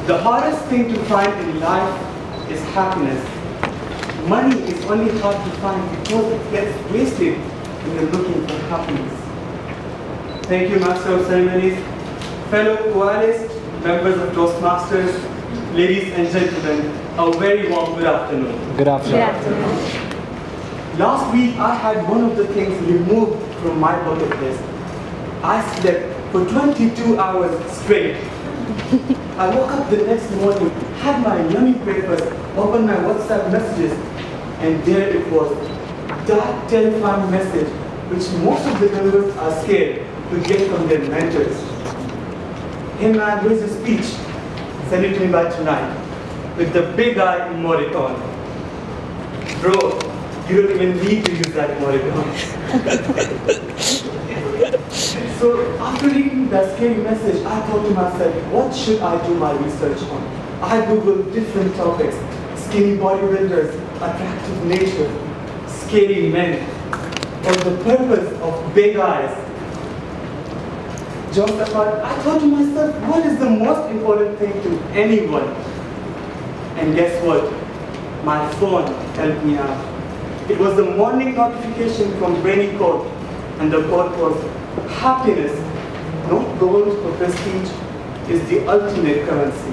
The hardest thing to find in life is happiness. Money is only hard to find because it gets wasted when you're looking for happiness. Thank you, Master of Ceremonies, fellow koalists, members of Toastmasters, ladies and gentlemen, a very warm good afternoon. Good afternoon. Good afternoon. Last week, I had one of the things removed from my bucket list. I slept for 22 hours straight. I woke up the next morning, had my yummy breakfast, opened my WhatsApp messages, and there it was, that terrifying message which most of the members are scared to get from their mentors. Hey man, here's a speech. Send it to me by tonight, with the big eye emoticon. Bro, you don't even need to use that emoticon. So after reading that scary message, I thought to myself, what should I do my research on? I googled different topics: skinny bodybuilders, attractive nature, scary men, or the purpose of big eyes. Just apart, I thought to myself, what is the most important thing to anyone? And guess what? My phone helped me out. It was the morning notification from Brainy Code, and the quote was, happiness, not gold or prestige, is the ultimate currency.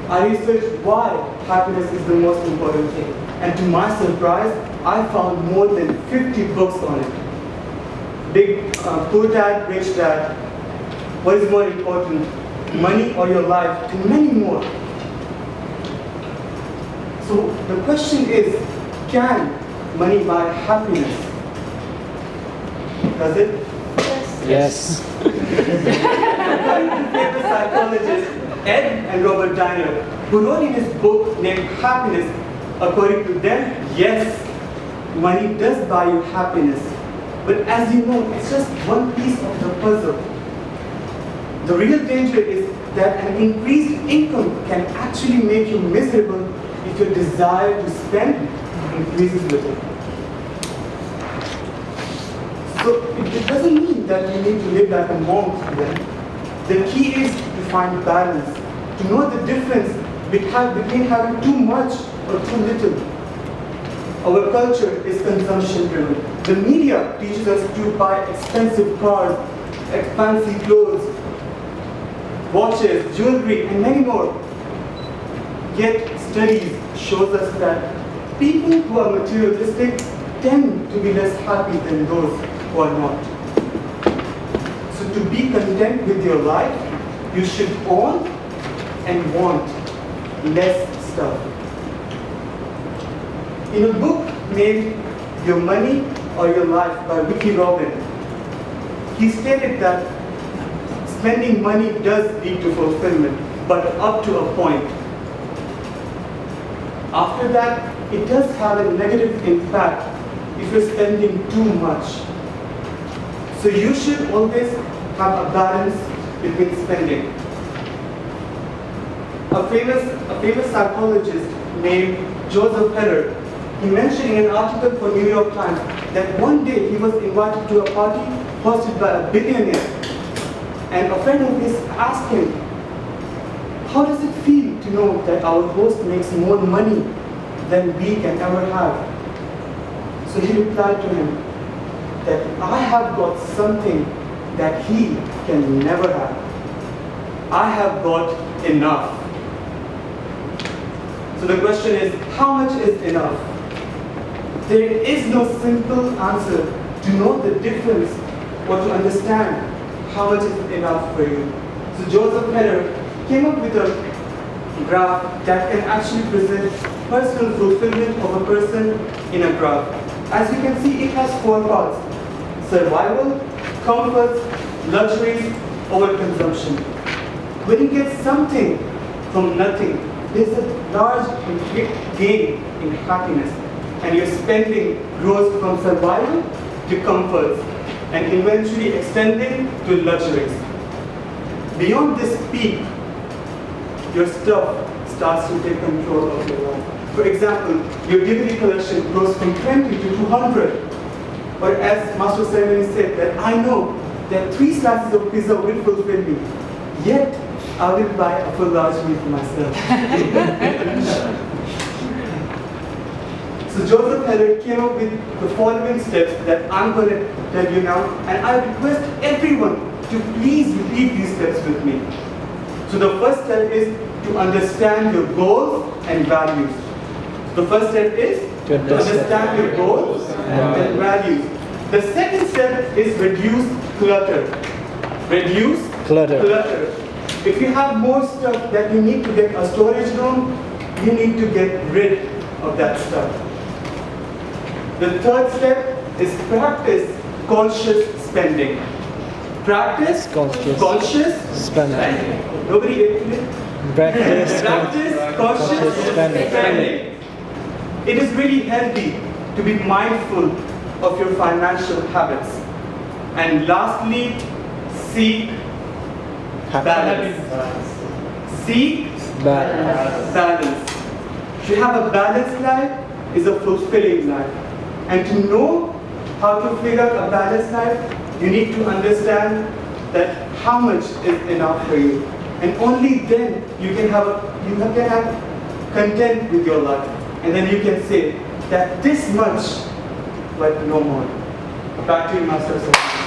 I researched why happiness is the most important thing, and to my surprise, I found more than 50 books on it. Poor Dad, Rich Dad, what is more important, money or your life, and many more. So the question is, can money buy happiness? Does it? Yes. According to famous psychologists Ed and Robert Diner, who wrote in his book named Happiness, according to them, yes, money does buy you happiness. But as you know, it's just one piece of the puzzle. The real danger is that an increased income can actually make you miserable if your desire to spend increases with it. So it doesn't mean that you need to live like a monk then. The key is to find balance, to know the difference between having too much or too little. Our culture is consumption driven. The media teaches us to buy expensive cars, fancy clothes, watches, jewelry, and many more. Yet studies shows us that people who are materialistic tend to be less happy than those who are not. So to be content with your life, you should own and want less stuff. In a book named Your Money or Your Life by Ricky Robin, he stated that spending money does lead to fulfillment, but up to a point. After that, it does have a negative impact if you're spending too much. So you should always have a balance between spending. A famous psychologist named Joseph Heller, he mentioned in an article for New York Times that one day he was invited to a party hosted by a billionaire. And a friend of his asked him, how does it feel to know that our host makes more money than we can ever have? So he replied to him that I have got something that he can never have. I have got enough. So the question is, how much is enough? There is no simple answer to know the difference or to understand how much is enough for you. So Joseph Heller came up with a graph that can actually present personal fulfillment of a person in a graph. As you can see, it has 4 parts: survival, comforts, luxuries, overconsumption. When you get something from nothing, there's a large gain in happiness, and your spending grows from survival to comforts, and eventually extending to luxuries. Beyond this peak, your stuff starts to take control of your life. For example, your DVD collection grows from 20 to 200. Or as Master Ceremony said, that I know that 3 slices of pizza will fulfill me. Yet, I will buy a full large meal for myself. So Joseph Heller came up with the following steps that I'm going to tell you now, and I request everyone to please repeat these steps with me. So the first step is to understand your goals and values. The first step is to understand your goals and values. The second step is reduce clutter. Reduce clutter. If you have more stuff that you need to get a storage room, you need to get rid of that stuff. The third step is practice conscious spending. Practice conscious spending. Nobody ate it? Practice conscious spending. It is really healthy to be mindful of your financial habits. And lastly, seek balance. Seek balance. To have a balanced life is a fulfilling life. And to know how to figure out a balanced life, you need to understand that how much is enough for you. And only then you can have content with your life. And then you can say that this much, but no more. Back to you, Master.